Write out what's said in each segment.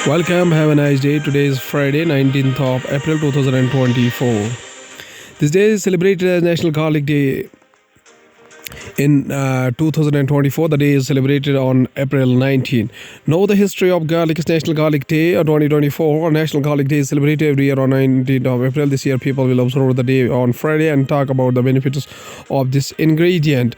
Welcome, have a nice day. Today is Friday, 19th of April 2024. This day is celebrated as National Garlic Day. In 2024, the day is celebrated on April 19. Know the history of garlic. It's National Garlic Day 2024. National Garlic Day is celebrated every year on 19th of April. This year, people will observe the day on Friday and talk about the benefits of this ingredient.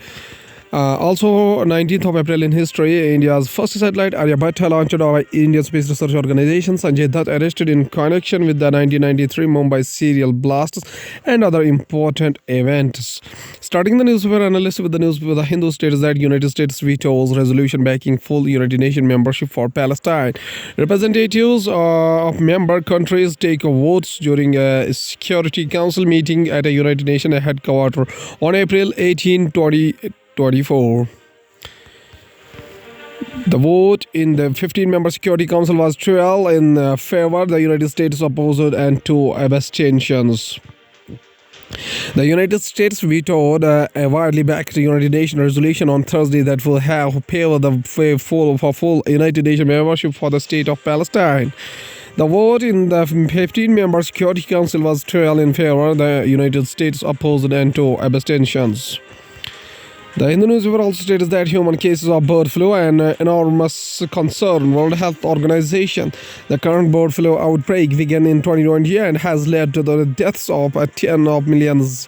Also, 19th of April in history, India's first satellite Aryabhatta launched by Indian Space Research Organization. Sanjay Dutt arrested in connection with the 1993 Mumbai serial blasts and other important events. Starting the newspaper analyst with the newspaper The Hindu states that United States vetoes resolution backing full United Nations membership for Palestine. Representatives of member countries take votes during a Security Council meeting at a United Nations headquarters on April 18, 2024. The vote in the 15-member Security Council was 12 in favor, the United States opposed, and 2 abstentions. The United States vetoed a widely backed United Nations resolution on Thursday that will have paved the way for full United Nations membership for the state of Palestine. The vote in the 15-member Security Council was 12 in favor, the United States opposed, and 2 abstentions. The Hindu newspaper also states that human cases of bird flu are an enormous concern. World Health Organization. The current bird flu outbreak began in 2020 and has led to the deaths of tens of millions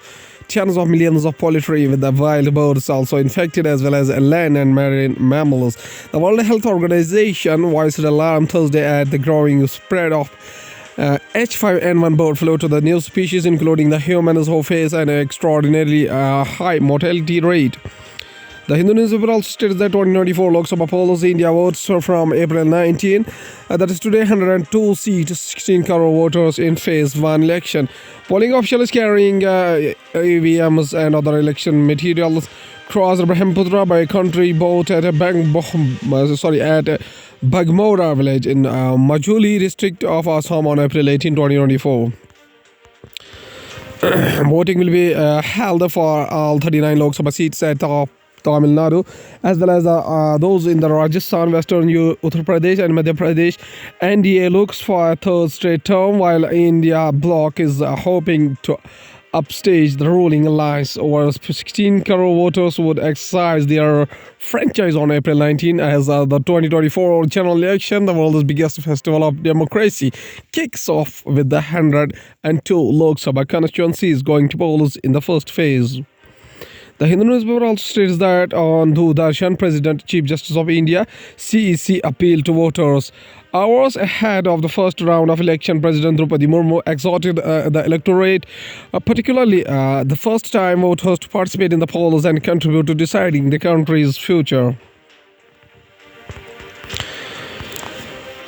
of poultry, with the wild birds also infected, as well as land and marine mammals. The World Health Organization voiced alarm Thursday at the growing spread of H5N1 bird flu to the new species, including the humans, who face an extraordinarily high mortality rate. The Hindu newspaper also states that 2024 Lok Sabha polls India votes from April 19. That is today, 102 seats, 16 crore voters in phase 1 election. Polling officials carrying EVMs and other election materials crossed Brahmaputra by country boat at Bagmora village in Majuli district of Assam on April 18, 2024. Voting will be held for all 39 Lok Sabha seats at Tamil Nadu, as well as those in the Rajasthan, Western Uttar Pradesh and Madhya Pradesh. NDA looks for a third straight term, while India bloc is hoping to upstage the ruling alliance. Over 16 crore voters would exercise their franchise on April 19 as the 2024 general election, the world's biggest festival of democracy, kicks off with the 102 Lok Sabha constituencies going to polls in the first phase. The Hindu newspaper also states that on Doordarshan, President Chief Justice of India (CEC) appealed to voters. Hours ahead of the first round of election, President Draupadi Murmu exhorted the electorate, particularly the first-time voters, to participate in the polls and contribute to deciding the country's future.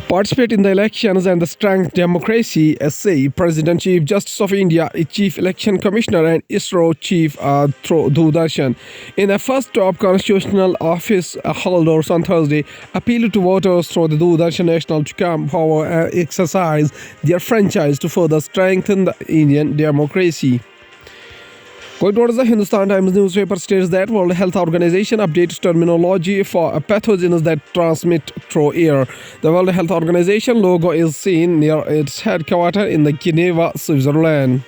Participate in the elections and the strength democracy, say President Chief Justice of India, Chief Election Commissioner and ISRO Chief through Doordarshan. In the first top constitutional office holders on Thursday appealed to voters through the Doordarshan National to come forward and exercise their franchise to further strengthen the Indian democracy. Going towards the Hindustan Times newspaper states that World Health Organization updates terminology for pathogens that transmit through air. The World Health Organization logo is seen near its headquarters in the Geneva, Switzerland.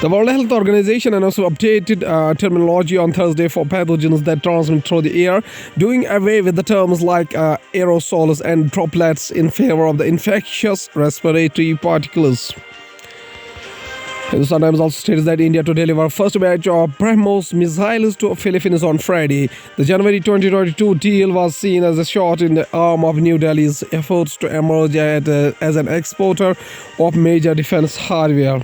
The World Health Organization announced updated terminology on Thursday for pathogens that transmit through the air, doing away with the terms like aerosols and droplets in favor of the infectious respiratory particles. Hindustan Times also states that India to deliver first batch of BrahMos missiles to Philippines on Friday. The January 2022 deal was seen as a shot in the arm of New Delhi's efforts to emerge as an exporter of major defense hardware.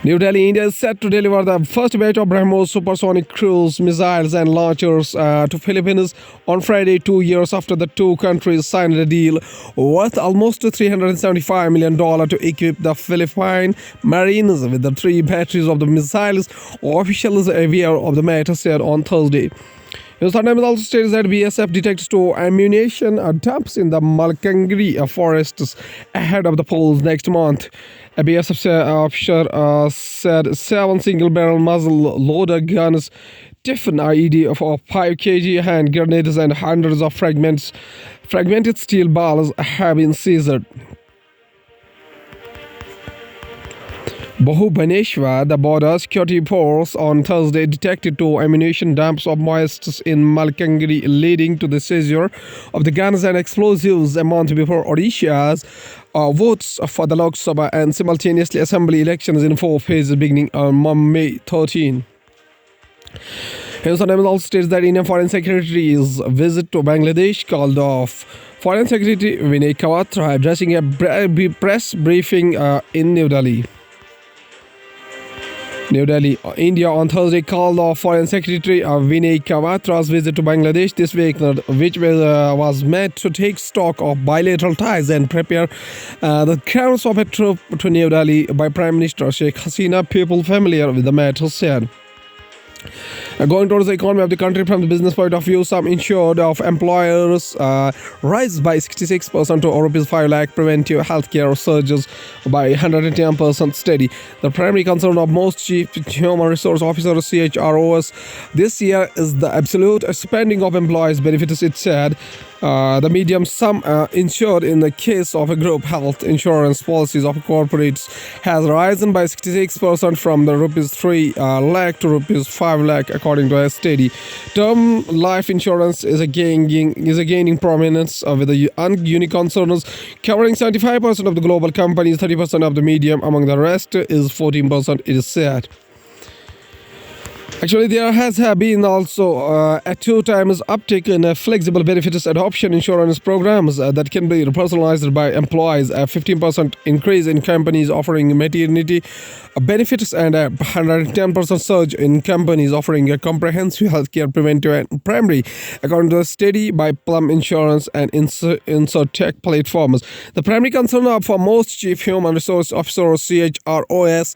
New Delhi, India is set to deliver the first batch of BrahMos supersonic cruise missiles and launchers to Philippines on Friday, 2 years after the two countries signed a deal worth almost $375 million to equip the Philippine Marines with the 3 batteries of the missiles. Officials aware of the matter said on Thursday. Hindustan Times also states that BSF detects 2 ammunition dumps in the Malkangiri forests ahead of the polls next month. A BSF officer said 7 single-barrel muzzle-loader guns, Tiffin IED for 5 kg hand grenades and hundreds of fragmented steel balls have been seized. Bhubaneswar, the border security force on Thursday detected 2 ammunition dumps of moists in Malkangiri, leading to the seizure of the guns and explosives a month before Odisha's votes for the Lok Sabha and simultaneously assembly elections in 4 phases beginning on May 13. Hindustan Times also states that Indian Foreign Secretary's visit to Bangladesh called off. Foreign Secretary Vinay Kwatra addressing a press briefing in New Delhi. New Delhi, India on Thursday called off Foreign Secretary Vinay Kwatra's visit to Bangladesh this week, which was meant to take stock of bilateral ties and prepare the grounds of a trip to New Delhi by Prime Minister Sheikh Hasina. People familiar with the matter said. Going towards the economy of the country from the business point of view, some insured of employers rise by 66% to rupees 5 lakh, preventive healthcare surges by 110% steady. The primary concern of most chief human resource officers CHROs this year is the absolute spending of employees' benefits, it said. The medium sum insured in the case of a group health insurance policies of corporates has risen by 66% from the rupees 3 lakh to rupees 5 lakh, according to a study. Term life insurance is gaining prominence with the unique concerns covering 75% of the global companies, 30% of the medium. Among the rest is 14%, it is said. Actually, there has been also a 2 times uptick in flexible benefits adoption insurance programs that can be personalized by employees, a 15% increase in companies offering maternity benefits, and a 110% surge in companies offering a comprehensive healthcare preventive and primary, according to a study by Plum Insurance and InsurTech platforms. The primary concern for most chief human resource officers CHROs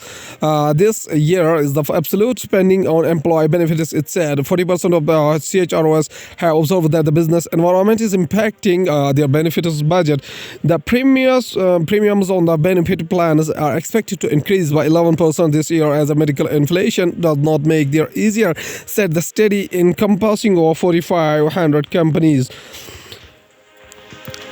this year is the absolute spending on employee benefits, it said. 40% of CHROs have observed that the business environment is impacting their benefits budget. The premiums on the benefit plans are expected to increase by 11% this year as the medical inflation does not make their easier, said the study encompassing over 4,500 companies.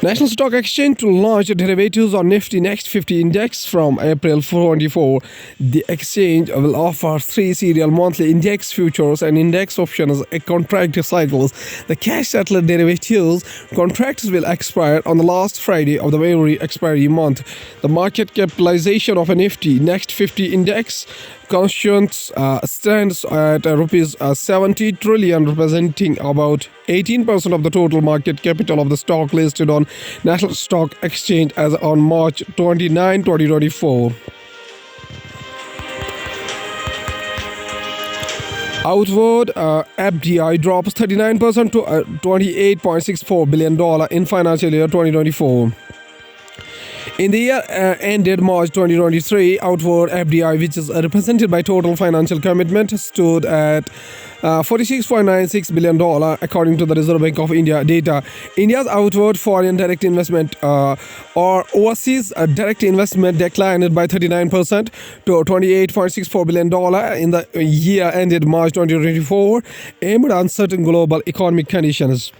National Stock Exchange to launch derivatives on Nifty Next 50 Index from April 24. The exchange will offer 3 serial monthly index futures and index options contract cycles. The cash-settled derivatives contracts will expire on the last Friday of every expiry month. The market capitalization of a Nifty Next 50 Index stands at rupees 70 trillion, representing about 18% of the total market capital of the stock listed on National Stock Exchange as on March 29, 2024. Outward FDI drops 39% to $28.64 billion in financial year 2024. In the year ended March 2023, outward FDI, which is represented by total financial commitment, stood at $46.96 billion, according to the Reserve Bank of India data. India's outward foreign direct investment or overseas direct investment declined by 39% to $28.64 billion in the year ended March 2024 amid uncertain global economic conditions.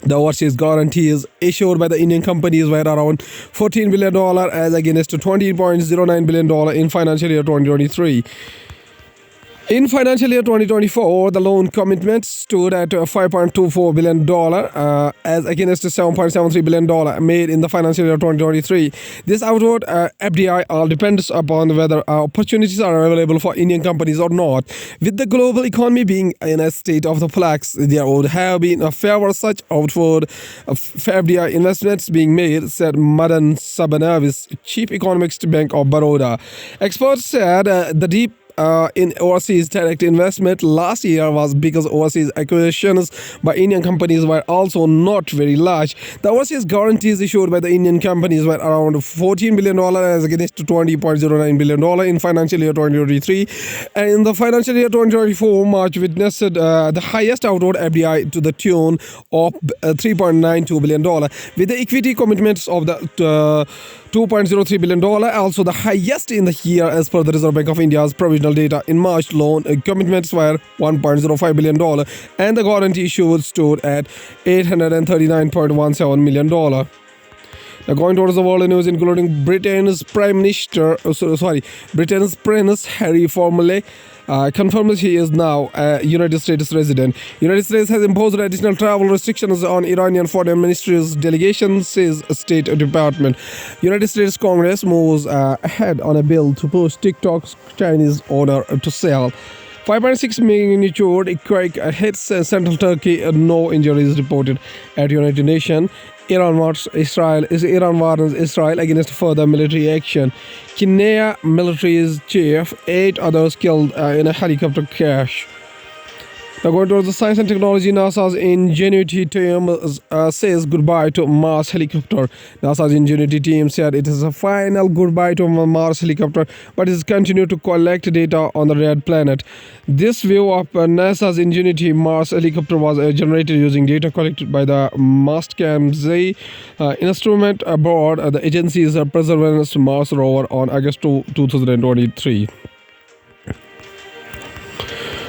The overseas guarantees issued by the Indian companies were around $14 billion as against $20.09 billion in financial year 2023. In financial year 2024, the loan commitments stood at $5.24 billion as against $7.73 billion made in the financial year 2023. This outward FDI all depends upon whether opportunities are available for Indian companies or not. With the global economy being in a state of the flux, there would have been a favor such outward FDI investments being made, said Madan Sabanavis, Chief Economist, Bank of Baroda. Experts said the deep in overseas direct investment last year was because overseas acquisitions by Indian companies were also not very large. The overseas guarantees issued by the Indian companies were around $14 billion as against $20.09 billion in financial year 2023. And in the financial year 2024, March witnessed the highest outward FDI to the tune of $3.92 billion, with the equity commitments of the $2.03 billion, also the highest in the year as per the Reserve Bank of India's provisional original data in March, loan commitments were $1.05 billion and the guarantee issued stood at $839.17 million. Now, going towards the world news, including Britain's Britain's Prince Harry formally confirms he is now a United States resident. United States has imposed additional travel restrictions on Iranian Foreign Ministry's delegation, says State Department. United States Congress moves ahead on a bill to push TikTok's Chinese order to sell. 5.6 magnitude quake hits central Turkey. No injuries reported at United Nations. Iran warns Israel against further military action. Kenya military's chief, 8 others killed in a helicopter crash. Now, going towards the science and technology, NASA's Ingenuity team says goodbye to Mars helicopter. NASA's Ingenuity team said it is a final goodbye to Mars helicopter, but it continued to collect data on the red planet. This view of NASA's Ingenuity Mars helicopter was generated using data collected by the Mastcam-Z instrument aboard the agency's Perseverance Mars rover on August 2023.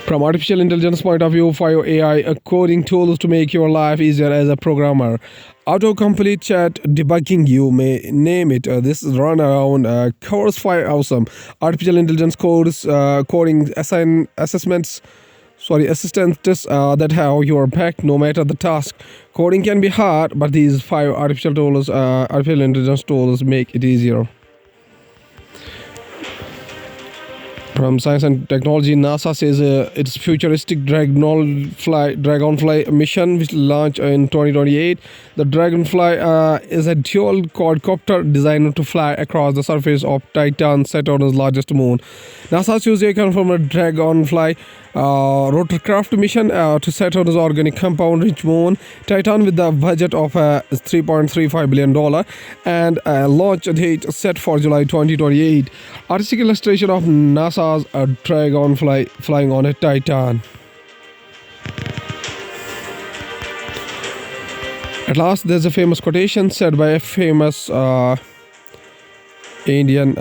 From artificial intelligence point of view, 5 AI coding tools to make your life easier as a programmer. Autocomplete chat debugging, you may name it. This runaround covers 5 awesome artificial intelligence coding assistants that have your back no matter the task. Coding can be hard, but these 5 artificial intelligence tools make it easier. From science and technology, NASA says its futuristic Dragonfly mission, which will launch in 2028. The Dragonfly is a dual quadcopter designed to fly across the surface of Titan, Saturn's largest moon. NASA Tuesday confirmed a Dragonfly rotorcraft mission to Saturn's organic compound-rich moon Titan with a budget of $3.35 billion and a launch date set for July 2028. Artistic illustration of NASA's Dragonfly flying on a Titan. At last, there's a famous quotation said by a famous Indian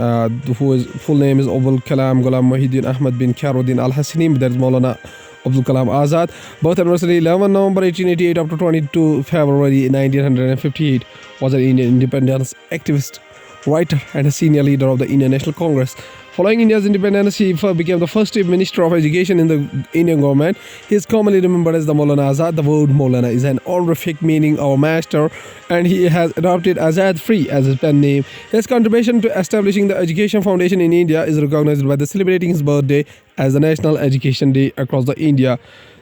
whose full name is Abul Kalam Ghulam Muhyiddin Ahmad bin Khairuddin Al-Hasani. That is Maulana Abdul Kalam Azad. Birth anniversary 11 November 1888 up to 22 February 1958. Was an Indian independence activist, writer and a senior leader of the Indian National Congress. Following India's independence, he became the first Chief Minister of Education in the Indian government. He is commonly remembered as the Maulana Azad. The word Maulana is an honorific meaning our master, and he has adopted Azad Free as his pen name. His contribution to establishing the Education Foundation in India is recognized by celebrating his birthday as the National Education Day across the India.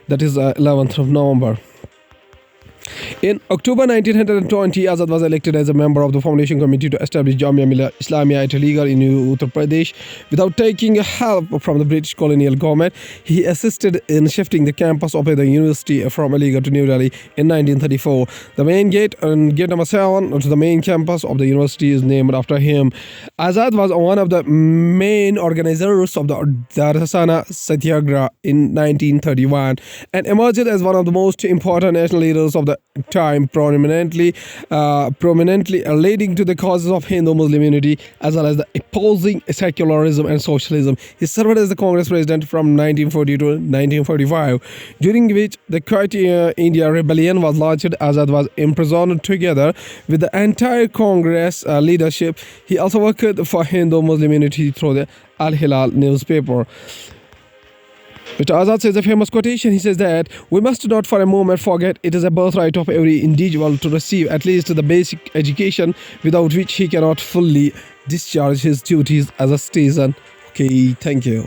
That is 11th of November. In October 1920, Azad was elected as a member of the foundation committee to establish Jamia Millia Islamia at Aligarh in Uttar Pradesh. Without taking help from the British colonial government, he assisted in shifting the campus of the university from Aligarh to New Delhi in 1934. The main gate and gate number 7 to the main campus of the university is named after him. Azad was one of the main organizers of the Dharasana Satyagraha in 1931 and emerged as one of the most important national leaders of the time, prominently leading to the causes of Hindu-Muslim unity as well as the opposing secularism and socialism. He served as the Congress president from 1940 to 1945, during which the Quit India Rebellion was launched. Azad was imprisoned together with the entire Congress leadership. He also worked for Hindu-Muslim unity through the Al-Hilal newspaper. Mr. Azad says a famous quotation. He says that we must not for a moment forget it is a birthright of every individual to receive at least the basic education, without which he cannot fully discharge his duties as a citizen. Okay, thank you.